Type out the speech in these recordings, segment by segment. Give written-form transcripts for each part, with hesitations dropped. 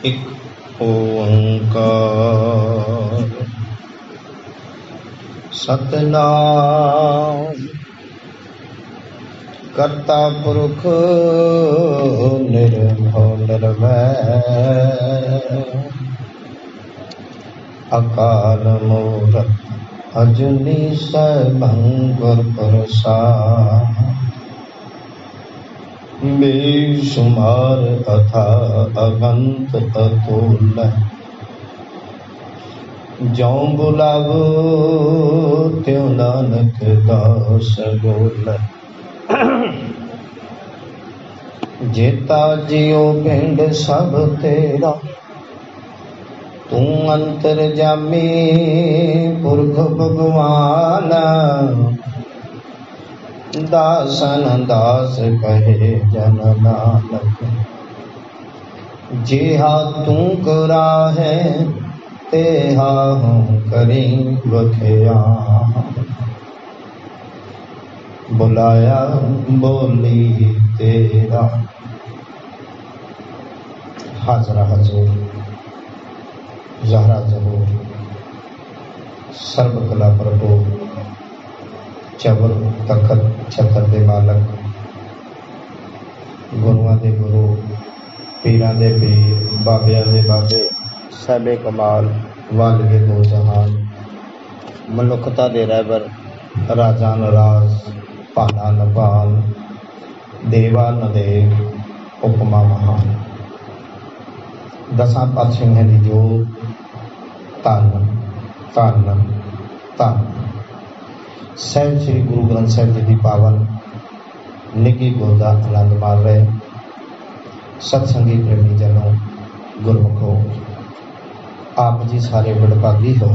एक ओंकार सतनाम करता पुरख निर्भव निर्वैर अकाल मूरत अजनी सैभं गुर प्रसाद बेशुमार अथा अगंत अतुल जौं बुलावो त्यों नानक दास बोल जेता जियो पिंड सब तेरा तू अंतर जामी पुरख भगवान दासन दास कहे जन नानक जेहा तू करा है तेहा हूँ करी बखिया बुलाया बोली तेरा हाजरा हजूर ज़हरा ज़हूर सर्व कला प्रभु चबर तखत छतर दे मालक गुरुआं दे गुरु पीरां दे पीर बाबियां दे बाबे साहिबे कमाल वालिए दो जहान मनुखता दे रहबर राजान राज पाना नपाल देवा नदेव उपमा महान दसां पातशाहियां दी जोत धन धन धन साहिब श्री गुरु ग्रंथ साहिब जी की पावन निगी गोदा आनंद मार रहे सत्संगी प्रेमी जनों गुरमुखो आप जी सारे बड़भागी हो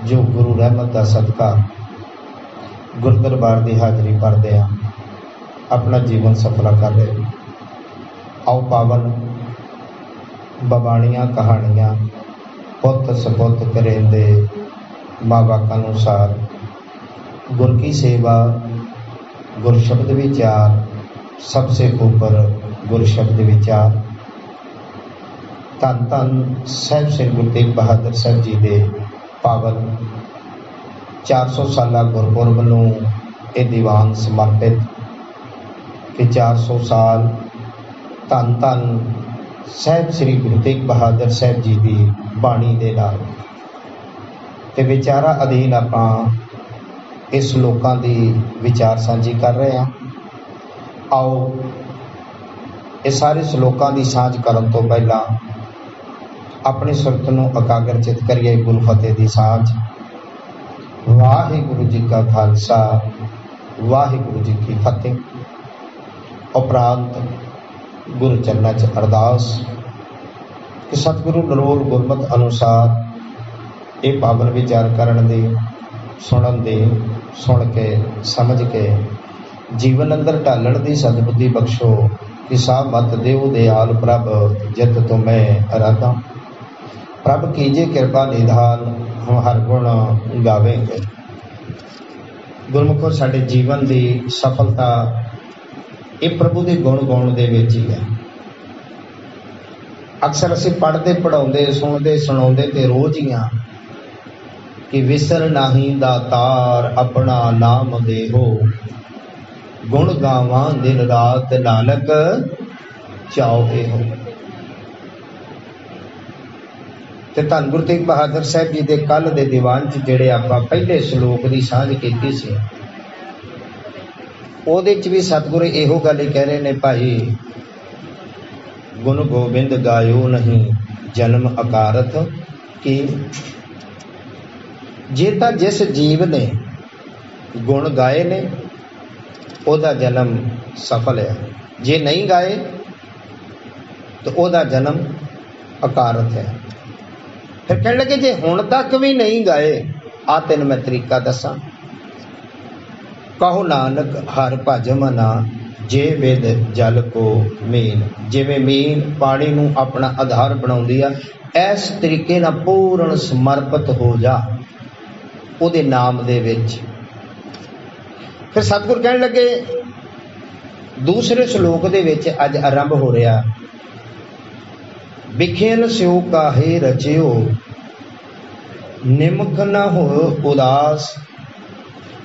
जो गुरु रहमत का सदका गुरु दरबार की हाजरी भरते हैं अपना जीवन सफला कर रहे। आओ पावन बबाणियां कहानियां पुत सपुत करेंदे माँ बाप अनुसार गुर की सेवा गुर शब्द विचार सबसे ऊपर गुर शब्द विचार धन धन साहिब श्री गुरु तेग बहादुर साहब जी के पावन 400 साला गुरपुरब नूं ये दीवान समर्पित कि 400 साल धन धन साहिब श्री गुरु तेग बहादुर साहब जी की बाणी दे नाल ते विचारा अधीन आपां इस लोकां दी विचार सांझी कर रहे हैं। आओ ये सारे श्लोकां दी सांझ करन तो पहला अपनी सुरत नूं एकाग्रचित करिए गुरु फतेह दी सांझ। वाहिगुरु जी का खालसा वाहिगुरु जी की फतेह। उपरांत गुरु चरणा च अरदास कि सतगुरु नरोल गुरमत अनुसार ये पावन विचार करन दे सुनन दे सुन के समझ के जीवन अंदर ढालण दी सदबुद्धि बख्शो कि सा मत देव दयाल प्रभ जित तुम्हें अराधा प्रभ कीजे कृपा निधान हम हर गुण गावेंगे। गुरमुखो साडे जीवन की सफलता ये प्रभु के गुण गाउण दे विच ही है। अक्सर असीं पढ़ते पढ़ाउंदे सुणदे सुणाउंदे ते रोज ही हाँ कि विसर नाही दातार अपना नाम देहो गुण गावां दिन रात नानक चाओ हो। ते धन गुरु तेग बहादुर साहब जी दे कल दे दीवान च जिहड़े आपां पहले श्लोक दी सांझ कीती सी ओहदे च भी सतगुरु इहो गल कह रहे ने भाई गुण गोबिंद गायो नहीं जन्म अकारथ की जे तां जिस जीव ने गुण गाए ने ओदा जन्म सफल है, जे नहीं गाए तो ओदा जन्म अकारथ है। फिर कहने लगे जे हुण तक भी नहीं गाए आ तेन मैं तरीका दसा कहो नानक हर भज मना जे विद जल को मीन जिवें मीन पानी नूं अपना आधार बनाउंदी आ इस तरीके नाल पूर्ण समर्पित हो जा ओदे नाम दे विच। फिर सतगुर कहने लगे दूसरे श्लोक दे विच अज आरंभ हो रहा, बिखेन स्यो काहे रचियो, निमख न हो उदास,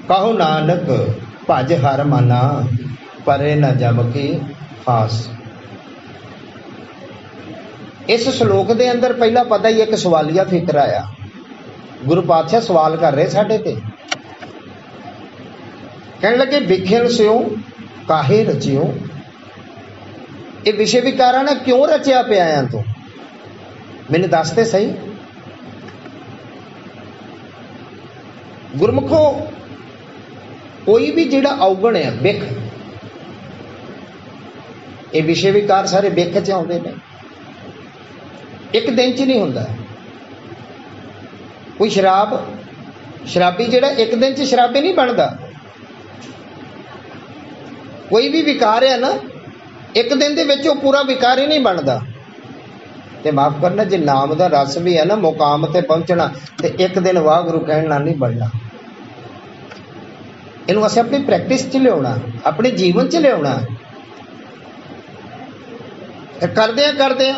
कहो नानक भज हर मना, परे न जम के फास। इस श्लोक दे अंदर पहला पता ही एक सवालिया फिक्र आया। गुरु पातशाह सवाल कर रहे साडे ते, कहने लगे बिखेन स्यो काहे रचियो, ये विषय विकारा ने क्यों रचिया पिया है तू, मैंने दसते सही। गुरमुखो कोई भी जिहड़ा अवगुण है बिख, ये विषय विकार सारे बिख च आउंदे ने, एक दिन च नहीं हुंदा। कोई शराबी जिहड़ा एक दिन च शराबी नहीं बनता। कोई भी विकार है ना, एक दिन दे विच वो पूरा विकार ही नहीं बनता। ते माफ करना, जे नाम दा रस भी है ना, मुकाम ते पहुंचना, ते एक दिन वाहगुरू कहण नाल नहीं बनना। इनू असीं अपनी प्रैक्टिस च लियाउणा, अपने जीवन च लियाउणा। करदे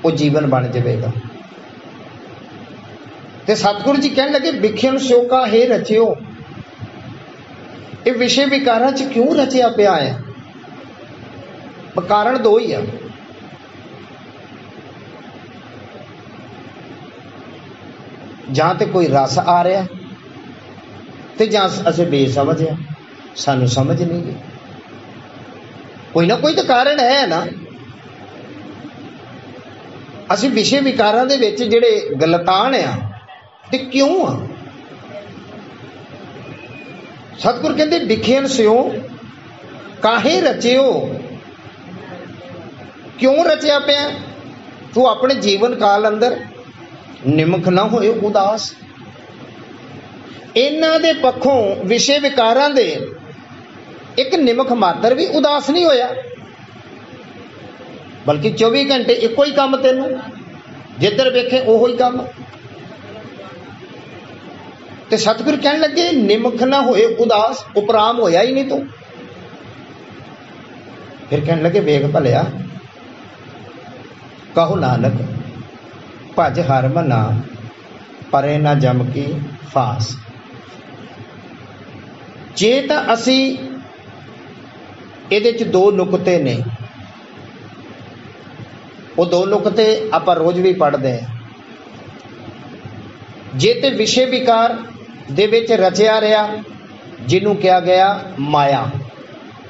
वो जीवन बन जाएगा। ते सतगुरु जी कहने लगे बिखेन स्यो काहे रचियो, ये विषय विकारां च क्यों रचिया पिया है। कारण दो ही है, जां ते कोई रस आ रहा ते जां असीं बेसमझ है, सानू समझ नहीं गई। कोई ना कोई तो कारण है ना। असीं विषय विकारां दे विच जिहड़े गलतान आ ते क्यों आ। सतगुरु कहते बिखेन स्यो काहे रचियो, क्यों रचिया पिया तू अपने जीवन काल अंदर, निमख ना होए उदास। इन्हां दे पक्षों विषय विकारां दे एक निमख मात्र भी उदास नहीं होया, बल्कि 24 घंटे एको ही काम, तेनू जिधर वेखे ओहो ही काम। ते सतगुरु कहने लगे निमख ना होए उदास, उपराम होया ही नहीं तू। फिर कहने लगे वेग भलिया, कहो नानक भज हर मना, परे ना जम की फास। जे तां असी इहदे च दो नुकते ने, वो दो नुकते आपां रोज भी पढ़ते हैं। जे ते विषय विकार दे विच रचिया रहा, जिन्हों कहा गया माया,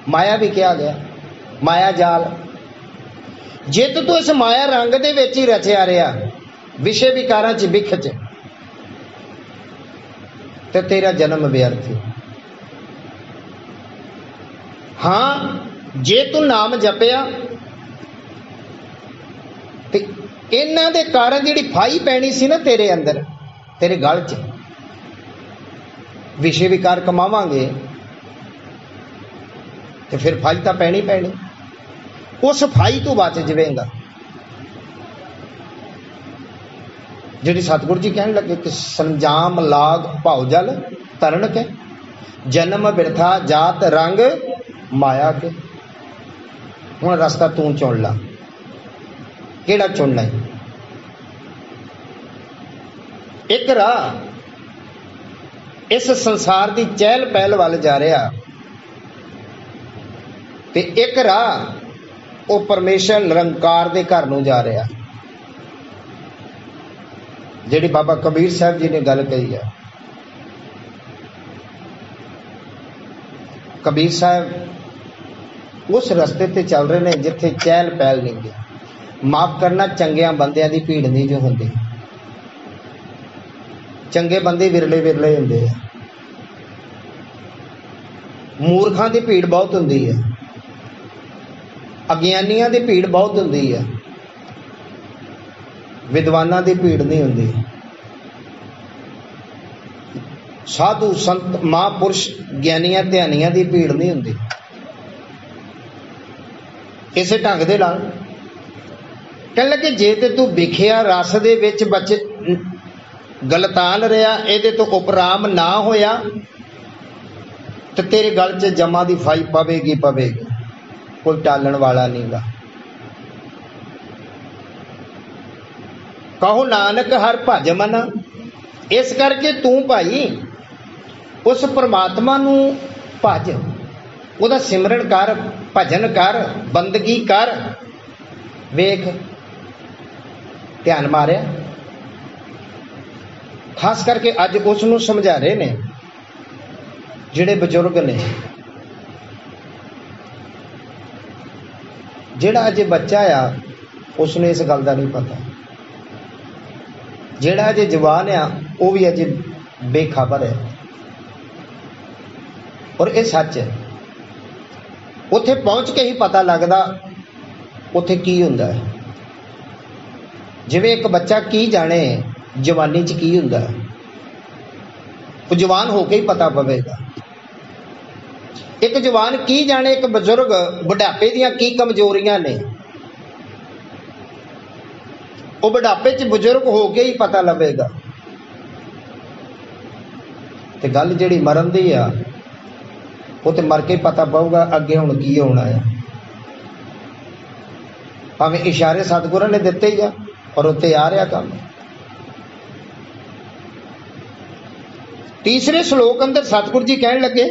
माया भी कहा गया माया जाल। जे तो तू इस माया रंग दे विच ही रचिया रहा, विषय विकारां च बिख च, ते तेरा जन्म व्यर्थ है। हाँ, जे तू नाम जपिया ते इन्हां दे कारण जिहड़ी फाई पैनी सी ना तेरे अंदर, तेरे गल च विषय विकार कमावांगे तो फिर फाई तो पैनी पैनी, उस फाई तो बच जाएगा। जी सतगुरु जी कहने लगे कि संजाम लाग भाव जल तरन के, जन्म बिरथा जात रंग माया के। हुण रास्ता तू चुन ला, केड़ा चुनना है। एक राह इस संसार की चहल पहल वाल जा रहा, ते एक राह वो परमेश्वर निरंकार के घर नूं जा रहा। जिहड़ी बाबा कबीर साहब जी ने गल कही है, कबीर साहब उस रस्ते ते चल रहे हैं जिथे चहल पहल नहीं गई। माफ करना, चंगिया बंदियां दी भीड़ नहीं जो होंदी, चंगे बंदे विरले विरले होंदे है, मूर्खां दी भीड़ बहुत होंदी है, अज्ञानियां दी भीड़ बहुत होंदी है, विद्वानां दी भीड़ नहीं होंदी। साधु संत महापुरुष ज्ञानियां ध्यानियां दी भीड़ नहीं होंदी। इसे ढंग दे नाल कहने लगे जे ते तू विखिया रस दे विच बच गलतान रहा, ये तो उपराम ना होया, तो तेरे गल च जमा दी फाई पवेगी पवेगी। कोई टालण वाला नहीं गा। कहो नानक हर भज मना। इस करके तू भाई उस परमात्मा नू भज, उहदा सिमरन कर, भजन कर, बंदगी कर। वेख ध्यान मारिया, खास करके अज उसनू समझा रहे ने जिहड़े बजुर्ग ने। जिहड़ा अजे बच्चा आ उसनू इस गल का नहीं पता, जिहड़ा अजे जवान आ वो भी अजे बेखबर है। और ये सच है, उत्थे पहुंच के ही पता लगता उत्थे की हुंदा है। जिवें एक बच्चा की जाने जवानी च की हुंदा है, वो जवान होके ही पता पवेगा। एक जवान की जाने एक बजुर्ग बुढ़ापे दियां की कमजोरियां ने, वो बुढ़ापे च बुजुर्ग होके ही पता लवेगा। ते गल जिहड़ी मरन दी आ वो तो मर के पता पऊगा अगे हुण की होना है। भावें इशारे सतगुरां ने दिते ही आ और उत्ते आ रहा काम। तीसरे श्लोक अंदर सतगुरु जी कहन लगे,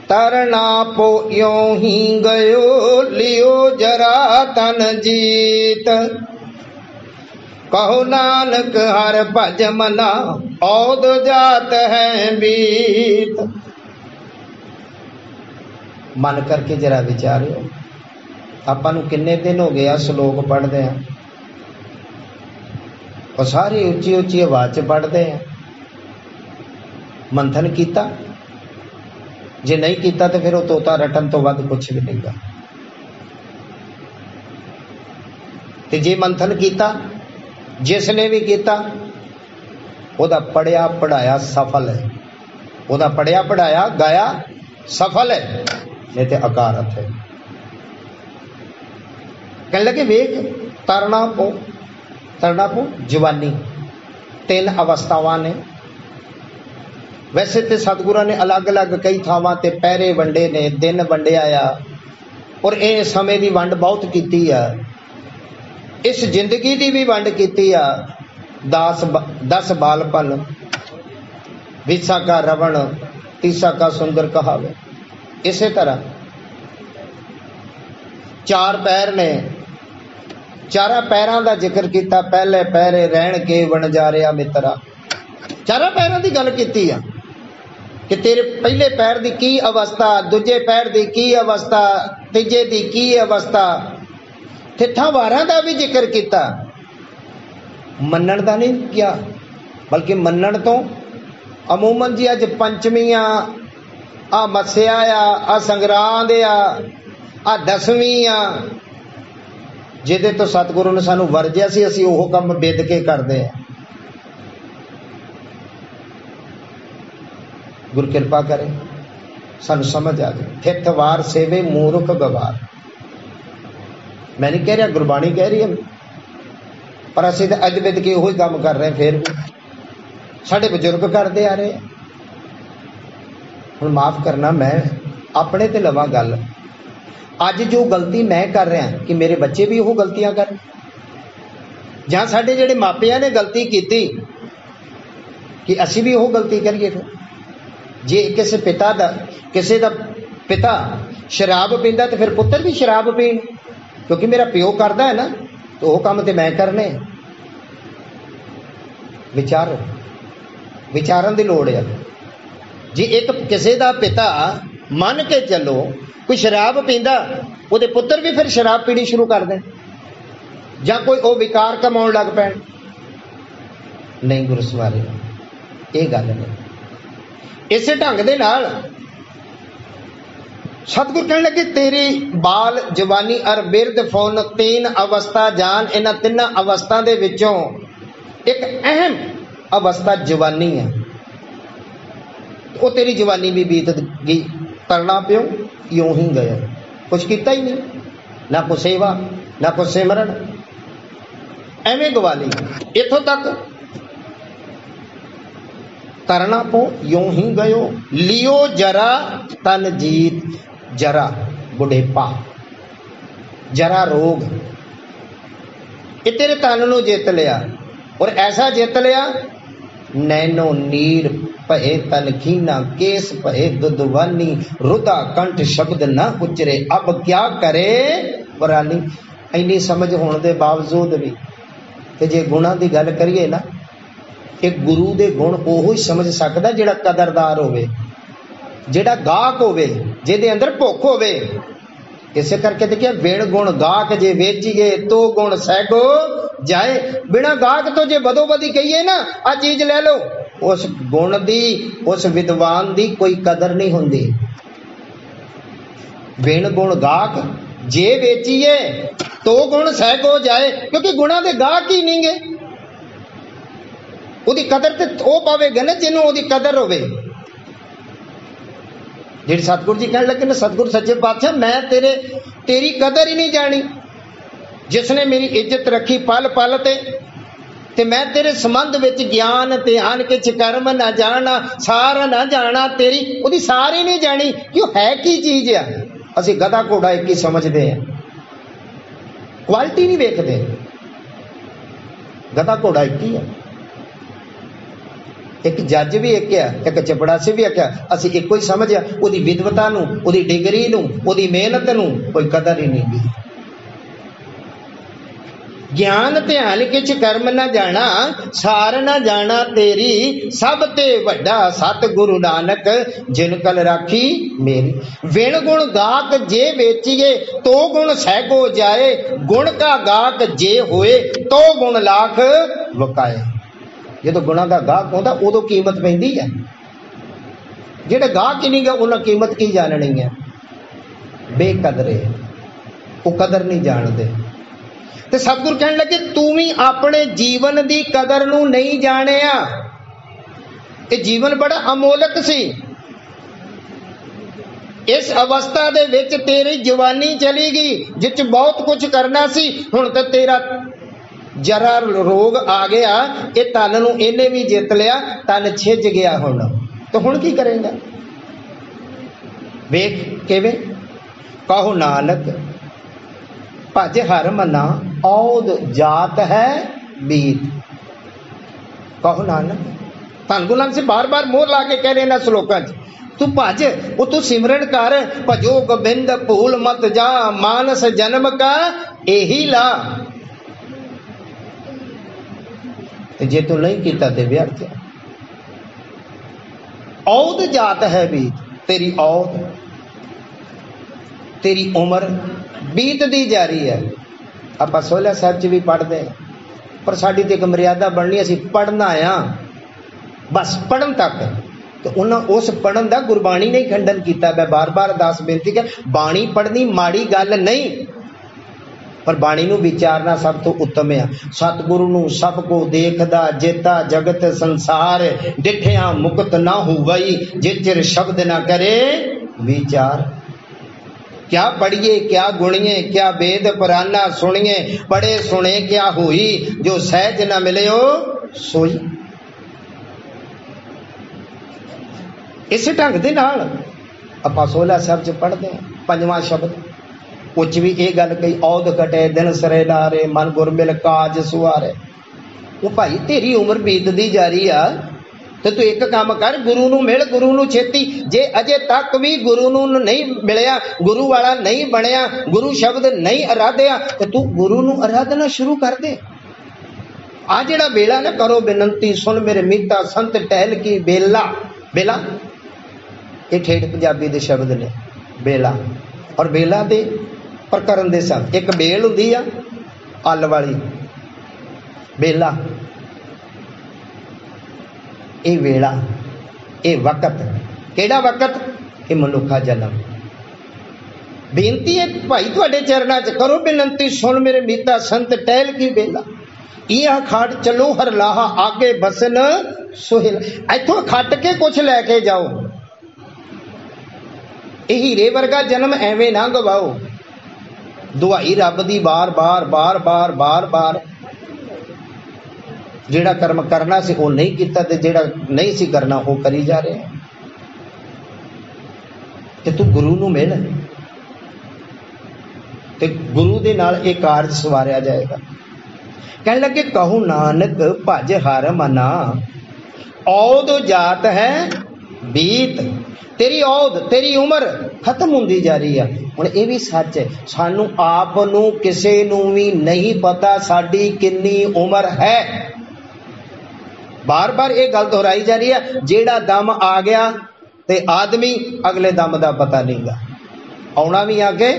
तरना पो यो ही गयो लियो जरा तन जीत। कहो नानक हर भज मना औद जात है बीत। मन करके जरा विचारियो, आपां नूं किन्ने दिन हो गए श्लोक पढ़दे हैं और सारी उच्ची उच्ची आवाज च पढ़दे हैं। मंथन कीता? जे नहीं कीता तो फिर वो तोता रटन तो वध कुछ भी नहीं गा। ते जे मंथन कीता, जिसने भी कीता, ओदा पढ़िया पढ़ाया सफल है। ओदा पढ़िया पढ़ाया गाया सफल है, नहीं तो अकारत है। कहने लगे वेख तरना पो जवानी तीन अवस्थावां ने। वैसे तो सतगुरां ने अलग अलग कई थावां ते पैरे वंडे ने, दिन वंडिया आ, और ये समय की वंड बहुत की है। इस जिंदगी की भी वंड की आ। 10 बालपन, 20 का रवण, 30 का सुंदर कहावे। इसे तरह 4 पैर ने, 4 पैरों का जिक्र किया। पहले पैरे रहन के वणजारिया मित्रा। 4 पैरों की गल की कि तेरे पहले पैर की की अवस्था, दूजे पैर की की अवस्था, तीजे की की अवस्था। तिथा वारां का भी जिक्र किया, मनण का नहीं किया, बल्कि मनण तो अमूमन जी अज पंचमी आ मस्या आ संगरांद आ दसवीं आ, जिहदे तो सतगुरु ने सानू वरजिया सी असीं ओह काम बिद के करदे हैं। गुरु कृपा करे सानू समझ आ जाए। थित वार सेवे मूर्ख गवार। मैं नहीं कह रहा, गुरबाणी कह रही है, पर असीं तो अज बिद के उही काम कर रहे हैं। फिर भी साडे बजुर्ग करते आ रहे। हुण माफ करना, मैं अपने ते लवां गल। अज जो गलती मैं कर रहा कि मेरे बच्चे भी वो गलतियां कर, जां साडे जिहड़े मापियां ने गलती की कि असीं भी वो गलती करिए। फिर जे किसी दा पिता शराब पींदा तो फिर पुत्र भी शराब पीण, क्योंकि मेरा प्यो करदा है ना, तो वो काम तो मैं करने। विचारो, विचारन की लोड़ है। जे एक किसी दा पिता मन के चलो कोई शराब पींदा, उहदे पुत्र भी फिर शराब पीनी शुरू कर दें, जां कोई वो विकार कमाउण लग पैण। नहीं गुरु सवारे, ये गल नहीं। इस ढंग दे नाल सतगुर कहने लगे, तेरी बाल जवानी और बिरद फौन 3 अवस्था जान। इन्हां 3 अवस्था दे विचों एक अहम अवस्था जवानी है। वो तेरी जवानी भी बीत गई। तरना प्यो यूं ही गया, कुछ किया ही नहीं, ना कोई सेवा ना कोई सिमरन, एवें गवाली। इथों तक तरना पो यूं ही गयो लियो जरा तन जीत। जरा बुढ़ेपा, जरा रोग, ये तेरे तन नूं जित लिया। और ऐसा जित लिया, नैनो नीर भये तन खीना, केस भये दुदवानी, रुदा कंठ शब्द न उचरे, अब क्या करे वरानी। इन्नी समझ होने के बावजूद भी ते जे गुणा की गल करिए ना, एक गुरु के गुण ओहो ही समझ सकता जिहड़ा कदरदार होवे, जिहड़ा गाहक होवे, जिहदे अंदर भुख होवे। इसे करके देखिए, बिन गुण गाहक जे वेचीए तो गुण सैगो जाए। बिना गाहक तो जे बदो बदी कहिए ना आ चीज ले लो, उस गुण दी, उस विद्वान दी कोई कदर नहीं होंदी। बिन गुण गाहक जे वेचीए तो गुण सैगो जाए, क्योंकि गुणा दे गाहक ही नहीं गे। ਉਹਦੀ कदर ਤੇ ਉਹ ਪਾਵੇਗਾ ਨਾ ਜਿਹਨੂੰ ਉਹਦੀ कदर ਹੋਵੇ। ਜਿਹੜੀ सतगुरु जी कहने लगे ना, सतगुरु सच्चे पातशाह मैं तेरी कदर ही नहीं जानी, जिसने मेरी इज्जत रखी पल पल ते मैं तेरे संबंध विच ज्ञान ध्यान किछ कर्म ना जाना, सार ना जाना, तेरी ਉਹਦੀ सार ही नहीं जानी कि ਉਹ है की चीज आ। ਅਸੀਂ गधा घोड़ा एक ही समझते हैं, क्वालिटी नहीं वेखते। गधा घोड़ा एक ही है, एक जज भी एक है, एक चपड़ासी भी एक है। असी एको ही समझिया, उहदी विद्वता नूं, उहदी डिग्री नूं, उहदी मेहनत नूं कोई कदर ही नहीं। ज्ञान ध्यान किछ कर्म न जाना, सार न जाना तेरी, सब ते वड्डा सतगुरु नानक जिन कल राखी मेरी। विण गुण गाहक जे बेचिए तो गुण सैगो जाए, गुण का गाहक जे होए तो गुण लाख वकाए। जो गुणा का गाहक होता उदों कीमत पैंदी है, जेड़े गाहक ही नहीं गए उन्हें कीमत की जाननी है। बेकदरे वो कदर नहीं जानते। तो सतगुरु कहने लगे तू भी अपने जीवन की कदर नूं नहीं जानिया। ये जीवन बड़ा अमोलक सी, इस अवस्था दे विच तेरी जवानी चली गई, जिच बहुत कुछ करना सी, हुण ते तेरा जरा रोग आ गया, ये तन नूं इन्हें भी जित लिया, तन छिज गया। हुण तो हुण की करेगा? वेख किवें, कहो नानक भज हर मना, औद जात है बीत। कहो नानक, धन गुरु नानक से बार बार मोहर ला के कह रहे हैं श्लोकां च, तू भज, वो तू सिमरन कर, भजो गोबिंद भूल मत जा, मानस जन्म का यही ला। जे तू नहीं किया तो व्यर्थ। औद जात है बीत, तेरी औद, तेरी उम्र बीत दी जा रही है। आप सोहला साहब च भी पढ़ते हैं, पर साड़ी तो एक मर्यादा बननी, असी पढ़ना आ बस पढ़न तक। तो उन्होंने उस पढ़न का गुरबाणी ने खंडन किया। मैं बार बार अरदास बेनती कर, बाणी पढ़नी माड़ी गल नहीं, पर बाणी नूं विचारना सब तो उत्तम है। सतगुरु नूं सब को देखदा जेता जगत संसार, डिठिया मुक्त ना हुवई, जिचर शब्द ना करे विचार। क्या पढ़िए क्या गुणिए, क्या वेद पुराना सुनिए, पढ़े सुने क्या हुई, जो सहज न मिले हो सोई। इस ढंग दे नाल आपां सोहला साहब च पढ़ते हैं। पंजवां शब्द उच भी ये गल कही, औद कटे दिन सरे लारे, मन गुर मिल काज सुवारे। वो भाई तेरी उम्र बीतदी जा रही आ, तो तू एक काम कर, गुरु नूं मिल, गुरु नूं छेती। जे अजे तक भी गुरु नूं नहीं मिलिया, गुरु वाला नहीं बनिया, गुरु शब्द नहीं आराधिया, तो तू गुरु नूं आराधना शुरू कर दे। आ जिहड़ा बेला ना, करो बेनंती सुन मेरे मीता, संत टहल की बेला। बेला ये ठेठ पंजाबी दे शब्द ने, बेला। और बेला दे प्रकरण दे सब, एक बेल हुंदी आ अल वाली, बेला ये वेला, ये वक़्त। केड़ा वक़्त? ये मनुखा जन्म। बेनती है भाई तुहाडे चरणां च, करो बेनती सुन मेरे मीता, संत टहल की बेला। यह खाट चलो हर लाहा, आगे बसन सुहेल। इथों खट के कुछ लैके जाओ, ये हीरे वर्गा जन्म एवें ना गवाओ। दुआई रब दी बार बार बार बार बार बार। जेड़ा कर्म करना सी वो नहीं किया, ते जेड़ा नहीं सी करना वो करी जा रहे हैं। ते तू गुरु नूं मिल, ते गुरु दे नाल ये कारज सवारिया जाएगा। कहने लगे कहूँ नानक भज हर मना, औद जात है बीत। तेरी औद तेरी उम्र खत्म होंदी जा रही है। हुण ये भी सच है, सानू आप नू किसे नू भी नहीं पता साडी किन्नी उम्र है। बार बार ये गल दोहराई जा रही है। जेड़ा दम आ गया ते आदमी अगले दम का पता नहीं गा, आना भी आगे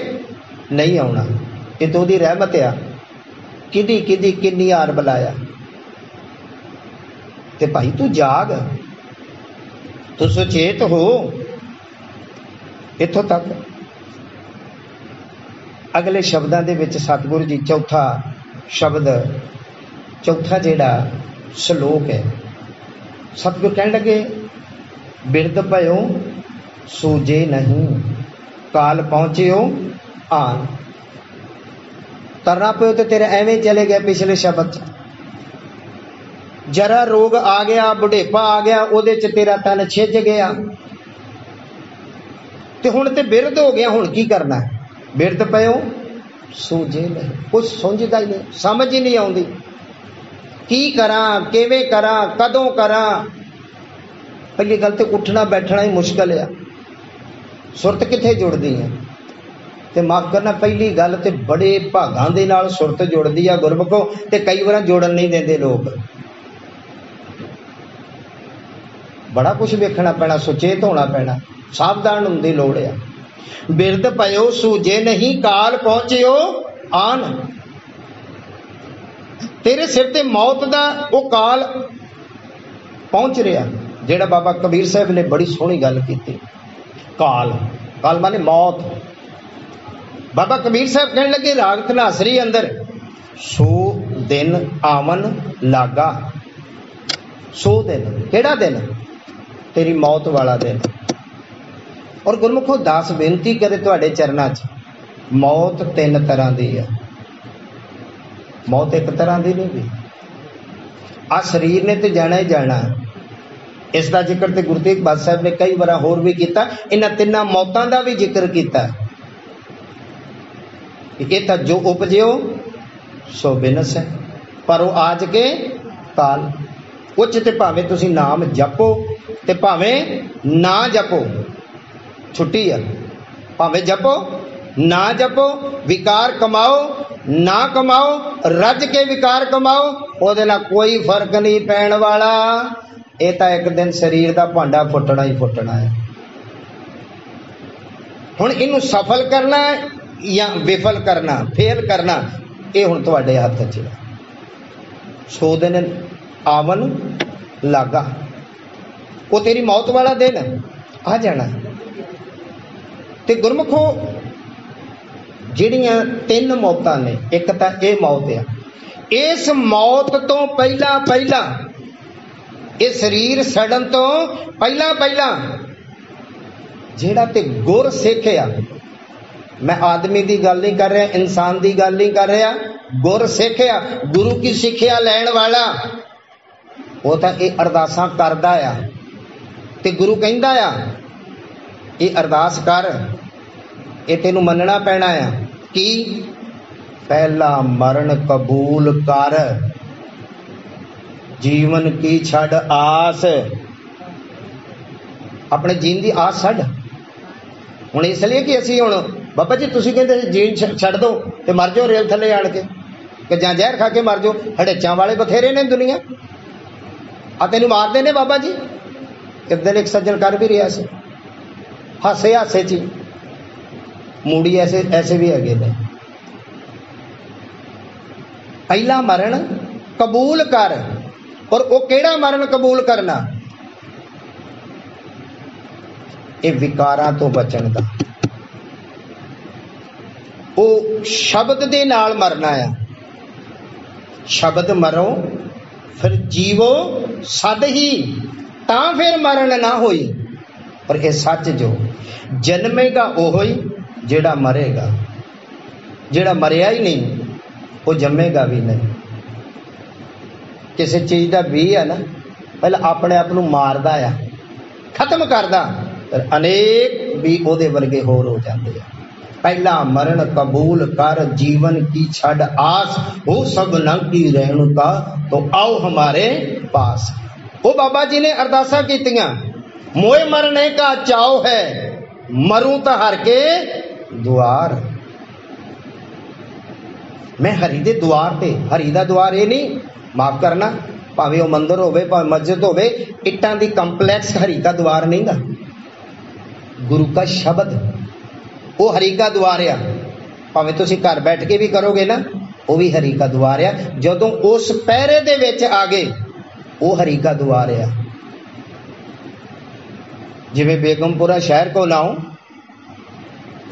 नहीं आना। ये तो ओदी रहमत आ। किदी किदी किन्नी हार बुलाया। ते भाई तू जाग, तू सुचेत हो। इथों तक अगले शब्दां दे विच सतगुरु जी चौथा शब्द, चौथा जेड़ा श्लोक है, सतगुरु कहने लगे बिरद भयो सूझे नहीं, काल पहुंचे हो आन। तरना पे तो तेरे एवं चले गए। पिछले शब्द जरा रोग आ गया, बुढ़ेपा आ गया, ओदे च तेरा तन छिज गया ते हुण ते बिरद हो गया। हुण की करना है? बिरद पयो सूझे नहीं, कुछ समझदा ही नहीं, समझ ही नहीं आउंदी। की करा, किवें करा, कदों करा। पहली गल ते उठना बैठना ही मुश्किल है, सुरत किथे जुड़दी है। ते माफ करना, पहली गल ते बड़े भागां दे नाल सुरत जुड़दी आ गुरमुखो, ते कई बार जोड़न नहीं देंदे लोग। बड़ा कुछ वेखना पैना, सुचेत होना पैना, सावधान होने की लोड़ है। बिरद पयो सूझे नहीं, काल पहुंचे हो आन। तेरे सिर ते मौत दा वो काल पहुंच रहा। जेड़ा बाबा कबीर साहब ने बड़ी सोहनी गल की, काल, काल माने मौत। बाबा कबीर साहब कहने लगे राग धनासरी अंदर, सो दिन आवन लागा। सो दिन, केड़ा दिन? तेरी मौत वाला दिन। और गुरमुखो दास बेनती करे तुहाडे चरनां च, मौत तीन तरह की है। मौत एक तरह की नहीं भी। आ शरीर ने तो जाना ही जाना है। इसका जिक्र तो गुरु तेग बहादुर साहब ने कई बार होर भी किया। इन्हां तिन्नां मौतां दा भी जिक्र किया। ये तो जो उपजियो सो बिनस है, पर वो आज के काल। उच ते भावें तुसी नाम जपो ते भावें ना जपो, छुट्टी है। भावें जपो ना जपो, विकार कमाओ ना कमाओ, रज के विकार कमाओ, ओदे नाल कोई फर्क नहीं पैण वाला। ये तो एक दिन शरीर का भांडा फुटना ही फुटना है। हुण इनू सफल करना या विफल करना, फेल करना, ये हुण तुहाडे हत्थ च है। सो दिन आवन लागा, वो तेरी मौत वाला दिन आ जाना। ते गुरमुखो जिहड़ियां तीन मौतां ने, एक तां ये मौत है। इस मौत तो पहला पहला, इस शरीर सड़न तो पहला पहला जिहड़ा ते गुर सिखिया, मैं आदमी की गल नहीं कर रहा, इंसान की गल नहीं कर रहा, गुर सिखिया, गुरु की सिक्ख्या लैण वाला, वो तो ये अरदासां करदा आ। ते गुरु कहंदा आ ये अरदास कर, ये तेनू मनना पैना आ कि पहला मरण कबूल कर, जीवन की छड़ आस। अपने जीन की आस छड़। हुण इसलिए कि असीं हुण बाबा जी तुसीं कहंदे जीन छड़ दो ते मर जाओ रेल थले आण के, कि जां जहर खा के मर जाओ। हड़ेचां वाले बथेरे ने दुनिया, आ तेनू मारदे ने बाबा जी। एक दिन एक सज्जन कर भी रहा से, हासे हासे ची मूड़ी ऐसे ऐसे भी है। पहला मरण कबूल कर, और वो केड़ा मरण कबूल करना? ये विकारां तो बचन दा, वो शब्द दे नाल मरना है। शब्द मरो फिर जीवो सद ही, तां फिर मरण ना होई। पर यह सच जो जन्मेगा ओहो ही जेड़ा मरेगा, जेड़ा मरिया ही नहीं वो जमेगा भी नहीं। किसी चीज का भी है ना, पहले अपने आप को मारदा आ, खत्म करदा, अनेक भी ओदे वर्गे होर हो जाते हैं। पहला मरण कबूल कर, जीवन की छड़ आस, हो सब न की रेणुका, तो आओ हमारे पास। वो बाबा जी ने अरदासा कीतियां, मोए मरने का चाव है, मरूं तो हर के द्वार। मैं हरि दे द्वार ते, हरि दा द्वार ये नहीं, माफ करना, भावे वो मंदिर होवे भावे मस्जिद होवे, इट्टां दी कंपलैक्स हरि का द्वार नहीं गा। गुरु का शब्द वो हरि का द्वार आ, भावे तुसीं घर बैठ के भी करोगे ना, वो भी हरि का द्वार आ। जदों उस पैरे दे विच आ गए, वो हरि का द्वार आ। जिवें बेगमपुरा शहर को लाओ,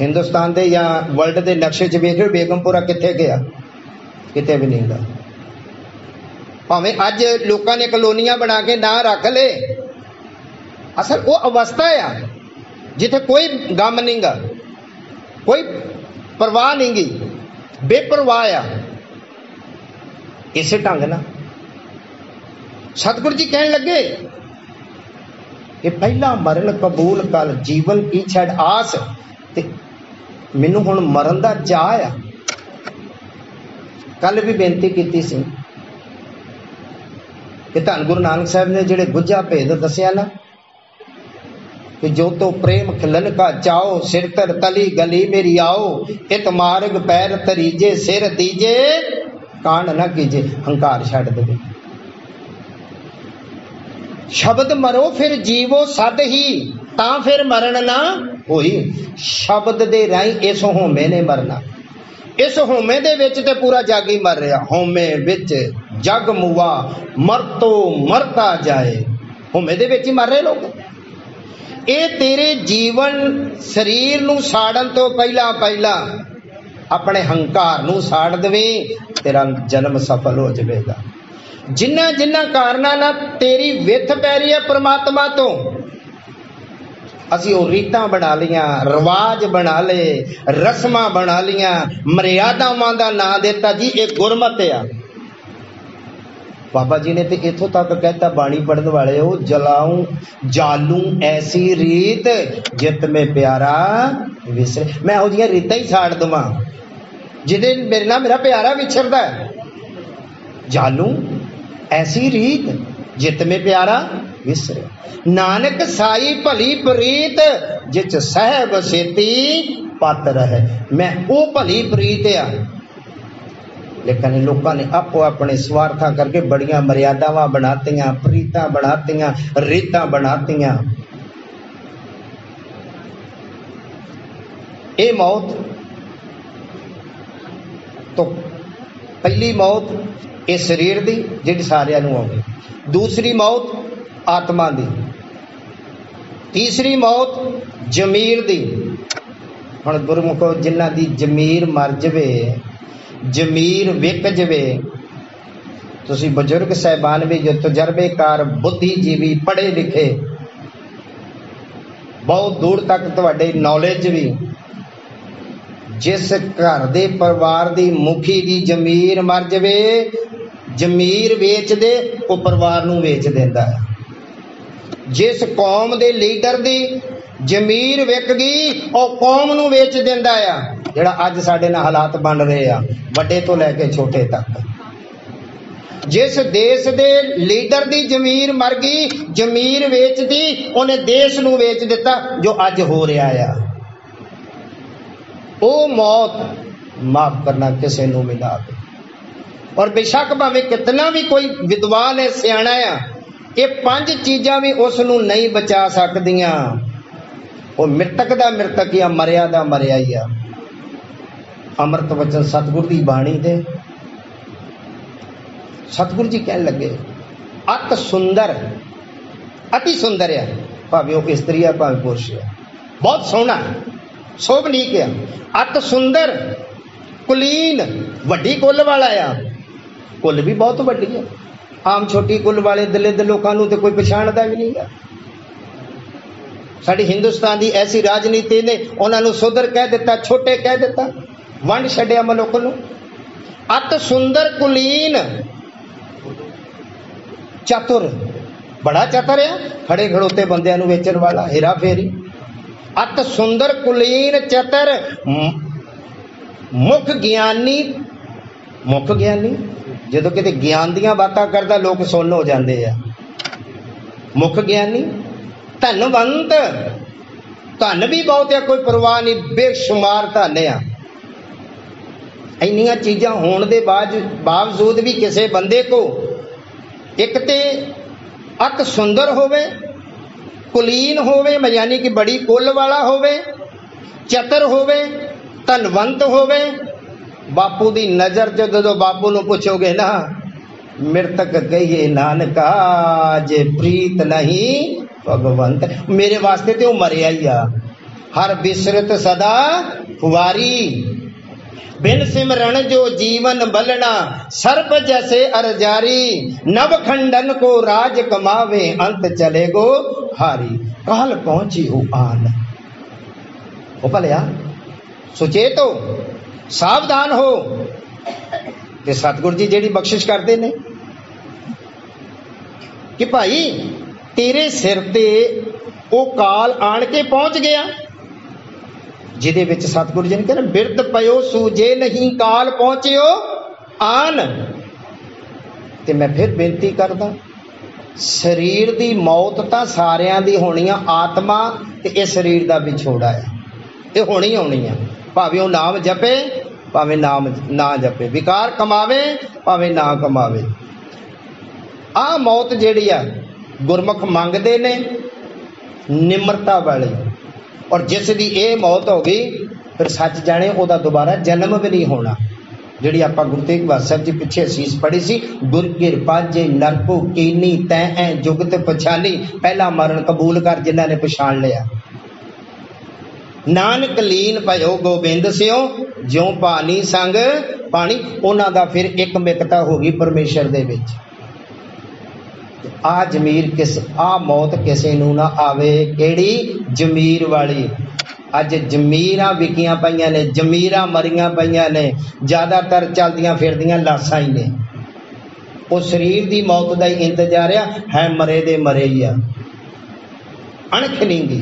हिंदुस्तान दे या वर्ल्ड दे नक्शे च वेखो बेगमपुरा कित्थे गया, किते भी नहीं गा। भावें अज लोगों ने कलोनियां बना के ना रख ले, असल वो अवस्था आ जिथे कोई गम नहीं गा, कोई परवाह नहीं गी, बेपरवाह आ। इस ढंग ना सतगुरु जी कहन लगे कि पहला मरण कबूल कर, जीवन की छड़ आस, ते मैनू हुण मरण दा चाह आ। कल भी बेनती की सी कि धन गुरु नानक साहब ने जिहड़े गुज्जा भेद दसिया ना, कि जो तो प्रेम खिलन का चाओ, सिर तर तली गली मेरी आओ, इत मार्ग पैर तरीजे, सिर दीजे कांड ना कीजे, हंकार छड़ दे। शब्द मरो फिर जीवो सद ही, ता फिर मरण ना होई। शब्द दे राही इस होमे ने मरना, इस होमे दे विच ते पूरा जग ही मर रहा। होमे विच जग मुआ, मर तो मरता जाए, होमे दे विच ही मर रहे लोग। ये तेरे जीवन शरीर नू साड़न तो पहला पहला अपने हंकार नू साड़ दवे, तेरा जन्म सफल हो जाएगा। जिन्ना जिन्ना कारणां ना तेरी विथ पै रही है परमात्मा तो, असी वो रीतां बना लियां, रिवाज बना ले, रस्मां बना लियां, मर्यादावां दा नां देता जी ये गुरमत आ। बाबा जी ने तो इथों तक कहता, बाणी पढ़ने वाले हो, जलाऊं जालू ऐसी रीत जित में प्यारा विसरे। मैं हो जियां रीतां ही साड़ दवां जिदे मेरे नाल मेरा प्यारा विछरदा है। जालू ऐसी रीत जित में प्यारा विसरे, नानक साई भली प्रीत जिच सहब सेती पात्र है। मैं वो भली प्रीत आ, लेकिन लोगों ने आपो अपने स्वार्था करके बड़ियां मर्यादावां बनातियां, प्रीतां बनातियां, रीतां बनातियां। ये मौत तो पहली मौत इस शरीर दी जिहड़ी सारियां नूं आउंदी, दूसरी मौत आत्मा दी, तीसरी मौत जमीर दी। हुण गुरमुखो जिन्हां दी जमीर मर जावे, जमीर विक जावे, तुसी बुजुर्ग साहबान भी जो तजर्बेकार बुद्धिजीवी पढ़े लिखे, बहुत दूर तक तुहाडे नॉलेज भी, जिस घर दे परिवार दी मुखी दी जमीर मर जावे, जमीर वेच दे वो परिवार नूं वेच देंदा है। जिस कौम दे लीडर दी जमीर विक गई, और कौम नूं वेच देंदा आ। जिहड़ा अज साडे नाल हालात बन रहे आ, वड्डे तो लैके छोटे तक। जिस देश दे लीडर दी जमीर मर गई, जमीर वेच दी, उन्हें देश नूं वेच दिता, जो अज हो रहा आ। ओ मौत माफ करना किसे नूं मिला दे। और बेशक भावें कितना भी कोई विद्वान है, सियाणा आ, ये 5 चीज़ां भी उस नूं नहीं बचा सकदियां। वो मृतक दा मृतक या मरिया दा मरिया ही आ। अमृत वचन सतगुरु दी बाणी दे सतगुरु जी कहन लगे, अत सुंदर, अति सुंदर है, भावें वो स्त्री है भावें पुरुष है, बहुत सोहना शोभनीक है। अत सुंदर कुलीन, वड्डी कुल वाला आ, कुल भी बहुत वड्डी है। आम छोटी कुल वाले दिले दे लोगों को तो कोई पछाणदा भी नहीं है। साडी हिंदुस्तान की ऐसी राजनीति ने उन्होंने सुधर कह दिता, छोटे कह दिता, वंड छड्या मनुख नूं। अत सुंदर कुलीन, चतुर, बड़ा चतुर है, खड़े खड़ोते बंदियां नूं वेचण वाला, हेरा फेरी। अत सुंदर कुलीन चतर मुख ज्ञानी ਜਦੋਂ ਕਿਤੇ ਗਿਆਨ ਦੀਆਂ ਬਾਤਾਂ ਕਰਦਾ ਲੋਕ ਸੁਣ ਹੋ ਜਾਂਦੇ ਆ। ਮੁਖ ਗਿਆਨੀ ਧਨਵੰਤ, ਧਨ ਵੀ ਬਹੁਤ ਆ, ਕੋਈ ਪਰਵਾਹ ਨਹੀਂ, ਬੇਸ਼ੁਮਾਰ ਧਨ ਆ। ਇੰਨੀਆਂ ਚੀਜ਼ਾਂ ਹੋਣ ਦੇ ਬਾਵਜੂਦ ਵੀ ਕਿਸੇ ਬੰਦੇ ਕੋ ਇੱਕ ਤੇ ਅਤ ਸੁੰਦਰ ਹੋਵੇ, ਕੁਲੀਨ ਹੋਵੇ, ਯਾਨੀ ਕਿ ਬੜੀ ਕੁੱਲ ਵਾਲਾ ਹੋਵੇ, ਚਤਰ ਹੋਵੇ, ਧਨਵੰਤ ਹੋਵੇ। ਬਾਪੂ ਦੀ ਨਜ਼ਰ ਚ ਜਦੋਂ ਬਾਪੂ ਨੂੰ ਪੁੱਛੋਗੇ ਨਾ, ਮ੍ਰਿਤਕ ਕਹੀਏ ਨਾਨਕਾ ਜੇ ਪ੍ਰੀਤ ਨਹੀਂ ਭਗਵੰਤ, ਮੇਰੇ ਵਾਸਤੇ ਤੇ ਉਹ ਮਰਿਆ ਹੀ ਆ। ਹਰ ਬਿਸਰਤ ਸਦਾ ਫੁਵਾਰੀ, बिन सिमरन जो जीवन बलना, सर्प जैसे अरजारी, नव खंडन को राज कमावे, अंत चले गो हारी। काल पहुंची हो आन, ओ भलिया सुचेत हो, सावधान हो। ते सतगुरु जी जेड़ी बख्शिश करते ने कि भाई तेरे सिर ते ओ काल आन के पहुंच गया, जिदे विच सतगुरु जी ने कहना बिरद पयो सूझे नहीं काल पहुंचियो आन। ते मैं फिर बेनती करदा, शरीर दी मौत तां सारियां दी होनी आ, आत्मा ते इस शरीर दा विछोड़ा है, ये होनी होनी है। भावें वो नाम जपे भावें नाम ना जपे, विकार कमावे भावें ना कमावे। आ मौत जिहड़ी आ गुरमुख मंगदे ने निमरता वाली, और जिस दी ये मौत हो गई फिर सच जाने ओदा दोबारा जन्म भी नहीं होना। जिहड़ी आपां गुरु तेग बहादुर साहब जी पिछे असीस पढ़ी सी, गुर किरपा जे नरको कीनी तै जुगत पछानी, पहला मरण कबूल कर जिन्हां ने पछाण लिया। नानक लीन भयो गोबिंद सिओ, ज्यों पानी संग पानी, उन्हां दा फिर एक मिकता हो गई परमेश्वर दे विच। आ जमीर किस आ मौत किसे नूं ना आवे, केड़ी जमीर वाली। अज जमीरां विकियां पईयां ने, जमीरां मरियां पईयां ने, ज्यादातर चलदियां फिरदियां लाशां ही ने। उस शरीर दी मौत दा ही इंतजार है, मरे दे मरे ही आ। अणख नहींगी,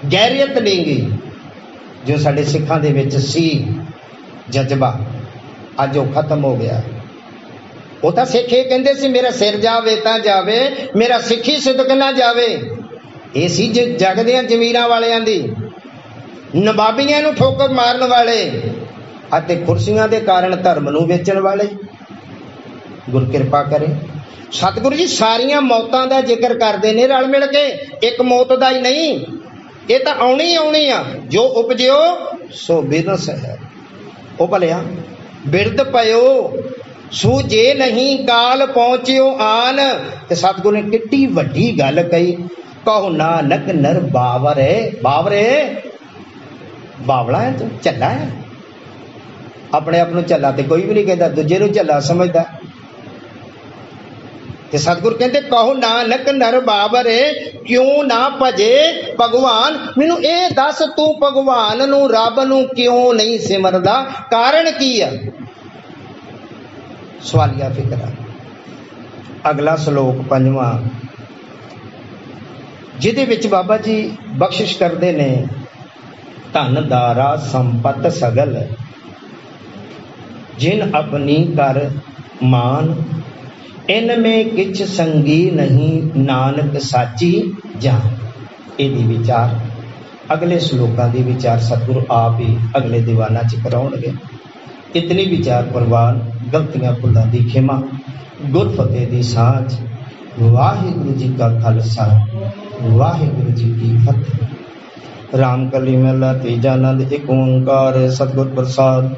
गैरियत नहींगी, जो साडे सिखां दे विच सी जज्बा, अज वो खत्म हो गया। वो तो सिख ये कहते सी मेरा सिर जावे तां जावे, मेरा सिखी सिदक ना जावे। ये सी जगदियां जमीरां वालियां दी, नवाबियां नूं ठोकर मारन वाले अते कुर्सियां दे कारण धर्म नूं वेचण वाले। गुर किरपा करे। सतगुरु जी सारियां मौतां दा जिक्र करदे ने रल मिल के, एक मौत दा ही नहीं, ये तो आउणी आउणी आ। जो उपजियो सो बिनस है। ओ भलिया बिरद पयो सूझे नहीं काल पहुंचियो आन। ते सतगुरु ने किड्डी वड्डी गल कही, कहो नानक नर बावर है। बावरे बावला है, तू झल्ला है। अपने आप नूं झल्ला ते कोई भी नहीं कहता, दूजे नूं झल्ला समझदा। ते सतगुरु कहते कहो नानक नर बावर है, क्यों ना भजे भगवान। मैनू ये दस तू भगवान नूं रब नूं क्यों नहीं सिमरदा, कारण की है? सवालिया फिक्र। अगला श्लोक पंजवां, जिहदे विच बाबा जी बख्शिश करते ने, धन दारा संपत सगल, जिन अपनी कर मान, इनमें किछ संगी नहीं, नानक साची जान। इहदी विचार अगले श्लोकां दी विचार सतगुरु आप ही अगले दीवाना च कराउणगे। इतनी विचार प्रवान, गलतियां भुलां दी खिमा, गुर फतेह दी सांझ। वाहिगुरु जी का खालसा, वाहिगुरु जी की फतेह। राम कली महला तीजा, आनंद एक ओंकार, सतगुर प्रसाद।